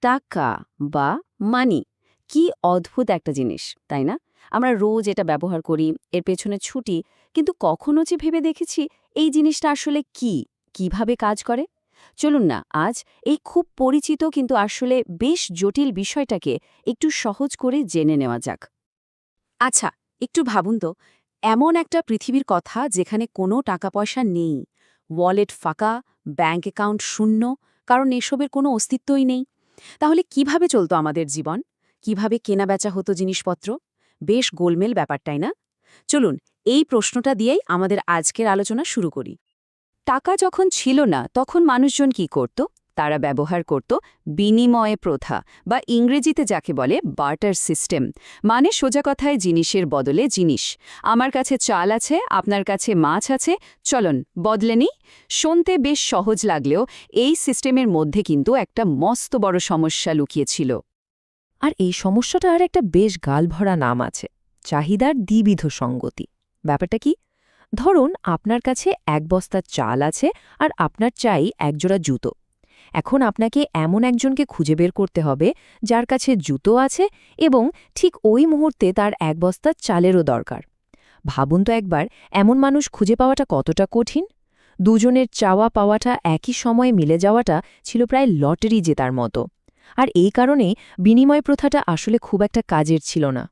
টাকা বা মানি কি অদ্ভুত একটা জিনিস, তাই না? আমরা রোজ এটা ব্যবহার করি, এর পেছনে ছুটি, কিন্তু কখনো যে ভেবে দেখেছি এই জিনিসটা আসলে কি, কিভাবে কাজ করে? চলুন না আজ এই খুব পরিচিত কিন্তু আসলে বেশ জটিল বিষয়টাকে একটু সহজ করে জেনে নেওয়া যাক। আচ্ছা, একটু ভাবুন তো, এমন একটা পৃথিবীর কথা যেখানে কোনো টাকা পয়সা নেই, ওয়ালেট ফাঁকা, ব্যাংক অ্যাকাউন্ট শূন্য, কারণ এসবের কোনো অস্তিত্বই নেই। তাহলে কিভাবে চলতো আমাদের জীবন? কিভাবে কেনাবেচা হতো জিনিসপত্র? বেশ গোলমেল ব্যাপারটাই না? চলুন, এই প্রশ্নটা দিয়েই আমাদের আজকের আলোচনা শুরু করি। টাকা যখন ছিল না তখন মানুষজন কি করত? তারা ব্যবহার করত বিনিময় প্রথা বা ইংরেজিতে যাকে বলে বার্টার সিস্টেম, মানে সোজা কথায় জিনিসের বদলে জিনিস। আমার কাছে চাল আছে, আপনার কাছে মাছ আছে, চলন বদলে নিই। শুনতে বেশ সহজ লাগলেও এই সিস্টেমের মধ্যে কিন্তু একটা মস্ত বড় সমস্যা লুকিয়েছিল। আর এই সমস্যাটার একটা বেশ গালভরা নাম আছে, চাহিদার দ্বিবিধ সঙ্গতি। ব্যাপারটা কি? ধরুন আপনার কাছে এক বস্তা চাল আছে আর আপনার চাই একজোড়া জুতো। এখন আপনাকে এমন একজনকে খুঁজে বের করতে হবে যার কাছে জুতো আছে এবং ঠিক ওই মুহূর্তে তার এক বস্তা চালেরও দরকার। ভাবুন তো একবার, এমন মানুষ খুঁজে পাওয়াটা কতটা কঠিন। দুজনের চাওয়া পাওয়াটা একই সময়ে মিলে যাওয়াটা ছিল প্রায় লটারি জেতার মতো। আর এই কারণেই বিনিময় প্রথাটা আসলে খুব একটা কাজের ছিল না।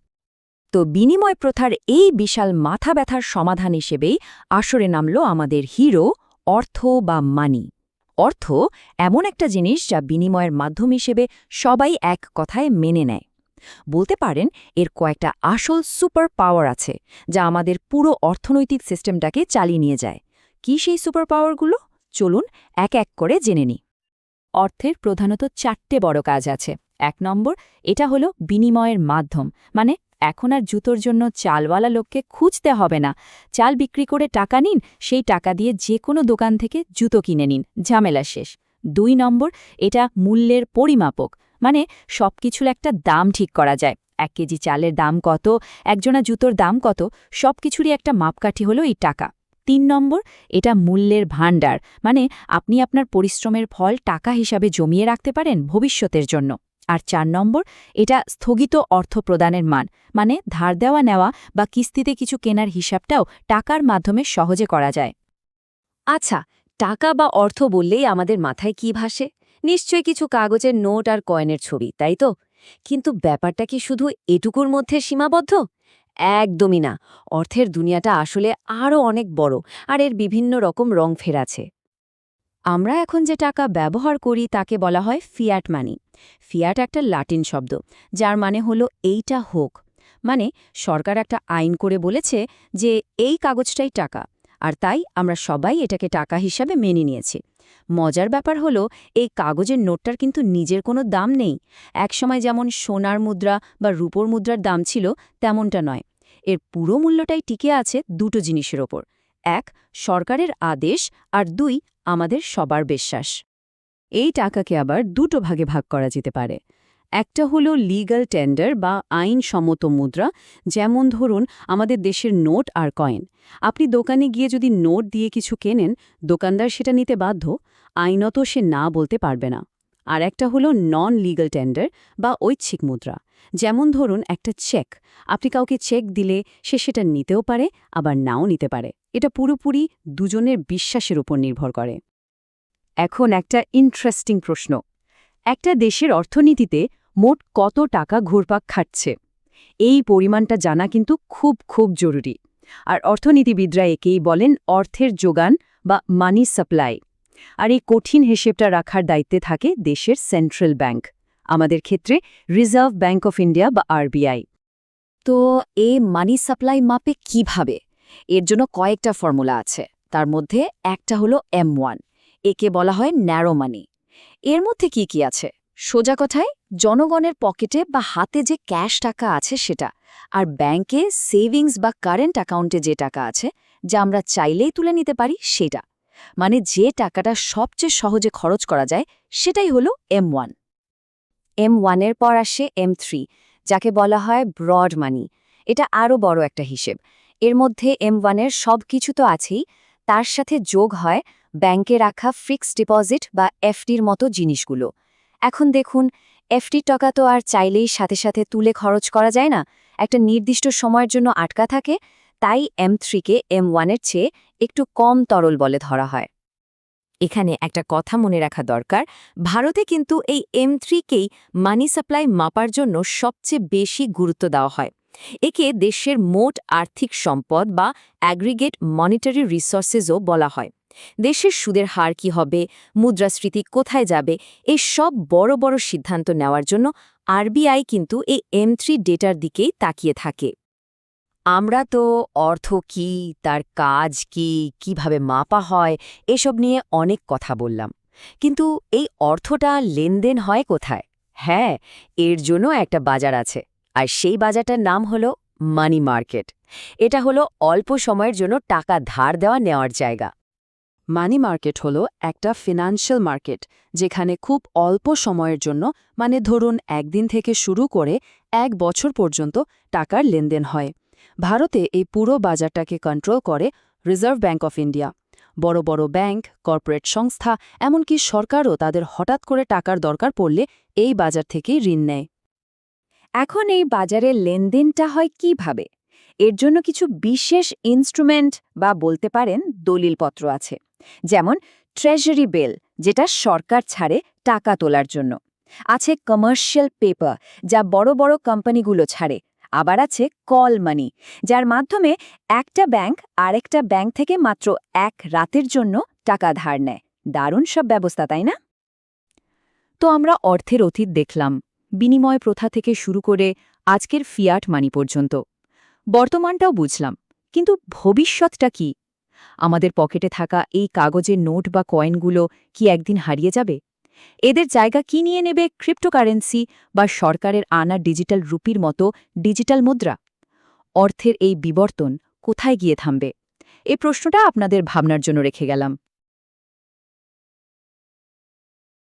তো বিনিময় প্রথার এই বিশাল মাথা ব্যথার সমাধান হিসেবেই আসরে নামল আমাদের হিরো, অর্থ বা মানি। অর্থ এমন একটা জিনিস যা বিনিময়ের মাধ্যম হিসেবে সবাই এক কথায় মেনে নেয়। বলতে পারেন এর কয়েকটা আসল সুপার পাওয়ার আছে যা আমাদের পুরো অর্থনৈতিক সিস্টেমটাকে চালিয়ে নিয়ে যায়। কি সেই সুপার পাওয়ারগুলো? চলুন এক এক করে জেনে নিই। অর্থের প্রধানত 4টে বড় কাজ আছে। 1 নম্বর, এটা হলো বিনিময়ের মাধ্যম, মানে এখন আর জুতোর জন্য চালওয়ালা লোককে খুঁজতে হবে না। চাল বিক্রি করে টাকা নিন, সেই টাকা দিয়ে যে কোনো দোকান থেকে জুতো কিনে নিন, ঝামেলা শেষ। 2 নম্বর, এটা মূল্যের পরিমাপক, মানে সবকিছুর একটা দাম ঠিক করা যায়। 1 কেজি চালের দাম কত, একজোড়া জুতোর দাম কত, সবকিছুরই একটা মাপকাঠি হলো এই টাকা। 3 নম্বর, এটা মূল্যের ভাণ্ডার, মানে আপনি আপনার পরিশ্রমের ফল টাকা হিসাবে জমিয়ে রাখতে পারেন ভবিষ্যতের জন্য। আর 4 নম্বর, এটা স্থগিত অর্থ প্রদানের মান, মানে ধার দেওয়া নেওয়া বা কিস্তিতে কিছু কেনার হিসাবটাও টাকার মাধ্যমে সহজে করা যায়। আচ্ছা, টাকা বা অর্থ বললেই আমাদের মাথায় কি ভাসে? নিশ্চয়ই কিছু কাগজের নোট আর কয়েনের ছবি, তাই তো? কিন্তু ব্যাপারটা কি শুধু এটুকুর মধ্যে সীমাবদ্ধ? একদমই না। অর্থের দুনিয়াটা আসলে আরও অনেক বড়, আর এর বিভিন্ন রকম রং আছে। আমরা এখন যে টাকা ব্যবহার করি তাকে বলা হয় ফিয়াট মানি। ফিয়াট একটা লাটিন শব্দ, যার মানে হলো এইটা হোক। মানে সরকার একটা আইন করে বলেছে যে এই কাগজটাই টাকা, আর তাই আমরা সবাই এটাকে টাকা হিসাবে মেনে নিয়েছি। মজার ব্যাপার হলো এই কাগজের নোটটার কিন্তু নিজের কোনো দাম নেই। একসময় যেমন সোনার মুদ্রা বা রূপোর মুদ্রার দাম ছিল, তেমনটা নয়। এর পুরো মূল্যটাই টিকে আছে দুটো জিনিসের ওপর: 1, সরকারের আদেশ, আর 2, আমাদের সবার বিশ্বাস। এই টাকাকে আবার দুটো ভাগে ভাগ করা যেতে পারে। একটা হলো লিগ্যাল টেন্ডার বা আইনসম্মত মুদ্রা, যেমন ধরুন আমাদের দেশের নোট আর কয়েন। আপনি দোকানে গিয়ে যদি নোট দিয়ে কিছু কেনেন, দোকানদার সেটা নিতে বাধ্য, আইনত সে না বলতে পারবে না। আর একটা হলো নন লিগ্যাল টেন্ডার বা ঐচ্ছিক মুদ্রা, যেমন ধরুন একটা চেক। আপনি কাউকে চেক দিলে সে সেটা নিতেও পারে, আবার নাও নিতে পারে। এটা পুরোপুরি দুজনের বিশ্বাসের উপর নির্ভর করে। এখন একটা ইন্টারেস্টিং প্রশ্ন: একটা দেশের অর্থনীতিতে মোট কত টাকা ঘুরপাক খাচ্ছে? এই পরিমাণটা জানা কিন্তু খুব খুব জরুরি। আর অর্থনীতিবিদরা একেই বলেন অর্থের যোগান বা মানি সাপ্লাই। আর এই কঠিন হিসেবটা রাখার দায়িত্বে থাকে দেশের সেন্ট্রাল ব্যাংক, আমাদের ক্ষেত্রে রিজার্ভ ব্যাংক অফ ইন্ডিয়া বা আরবিআই। তো এই মানি সাপ্লাই মাপে কিভাবে? এর জন্য কয়েকটা ফর্মুলা আছে। তার মধ্যে একটা হলো M1, একে বলা হয় ন্যারো মানি। এর মধ্যে কি কি আছে? সোজা কথায় জনগণের পকেটে বা হাতে যে ক্যাশ টাকা আছে সেটা, আর ব্যাংকে সেভিংস বা কারেন্ট অ্যাকাউন্টে যে টাকা আছে, যা আমরা চাইলেই তুলে নিতে পারি সেটা। মানে যে টাকাটা সবচেয়ে সহজে খরচ করা যায়, সেটাই হলো M1। M1-এর পর আসে M3, যাকে বলা হয় ব্রড মানি। এটা আরও বড় একটা হিসেব। এর মধ্যে M1-এর সব কিছু তো আছেই, তার সাথে যোগ হয় ব্যাংকে রাখা ফিক্সড ডিপোজিট বা এফডির মতো জিনিসগুলো। এখন দেখুন, এফডি টাকা তো আর চাইলেই সাথে সাথে তুলে খরচ করা যায় না, একটা নির্দিষ্ট সময়ের জন্য আটকা থাকে। তাই M3-কে M1-এর চেয়ে একটু কম তরল বলে ধরা হয়। এখানে একটা কথা মনে রাখা দরকার, ভারতে কিন্তু এই M3-কেই মানি সাপ্লাই মাপার জন্য সবচেয়ে বেশি গুরুত্ব দেওয়া হয়। একে দেশের মোট আর্থিক সম্পদ বা অ্যাগ্রিগেট মনিটারি রিসোর্সেসও বলা হয়। দেশের সুদের হার কি হবে, মুদ্রাস্ফীতি কোথায় যাবে, এই সব বড় বড় সিদ্ধান্ত নেওয়ার জন্য আরবিআই কিন্তু এই M3 ডেটার দিকেই তাকিয়ে থাকে। আমরা তো অর্থ কি, তার কাজ কি, কিভাবে মাপা হয়, এসব নিয়ে অনেক কথা বললাম। কিন্তু এই অর্থটা লেনদেন হয় কোথায়? হ্যাঁ, এর জন্য একটা বাজার আছে, আর সেই বাজারটার নাম হলো মানি মার্কেট। এটা হলো অল্প সময়ের জন্য টাকা ধার দেওয়া নেওয়ার জায়গা। মানি মার্কেট হলো একটা ফিনান্সিয়াল মার্কেট, যেখানে খুব অল্প সময়ের জন্য, মানে ধরুন একদিন থেকে শুরু করে 1 বছর পর্যন্ত টাকার লেনদেন হয়। ভারতে এই পুরো বাজারটাকে কন্ট্রোল করে রিজার্ভ ব্যাংক অফ ইন্ডিয়া। বড় বড় ব্যাংক, কর্পোরেট সংস্থা, এমনকি সরকারও তাদের হঠাৎ করে টাকার দরকার পড়লে এই বাজার থেকেই ঋণ নেয়। এখন এই বাজারের লেনদেনটা হয় কিভাবে? এর জন্য কিছু বিশেষ ইনস্ট্রুমেন্ট বা বলতে পারেন দলিলপত্র আছে, যেমন ট্রেজারি বিল, যেটা সরকার ছাড়ে টাকা তোলার জন্য। আছে কমার্শিয়াল পেপার, যা বড় বড় কোম্পানিগুলো ছাড়ে। আবার আছে কল মানি, যার মাধ্যমে একটা ব্যাংক আরেকটা ব্যাংক থেকে মাত্র 1 রাতের জন্য টাকা ধার নেয়। দারুণ সব ব্যবস্থা, তাই না? তো আমরা অর্থের অতীত দেখলাম, বিনিময় প্রথা থেকে শুরু করে আজকের ফিয়াট মানি পর্যন্ত। বর্তমানটাও বুঝলাম, কিন্তু ভবিষ্যৎটা কি? আমাদের পকেটে থাকা এই কাগজের নোট বা কয়েনগুলো কি একদিন হারিয়ে যাবে? এদের জায়গা কি নিয়ে নেবে ক্রিপ্টোকারেন্সি বা সরকারের আনা ডিজিটাল রুপির মতো ডিজিটাল মুদ্রা? অর্থের এই বিবর্তন কোথায় গিয়ে থামবে? এই প্রশ্নটা আপনাদের ভাবনার জন্য রেখে গেলাম।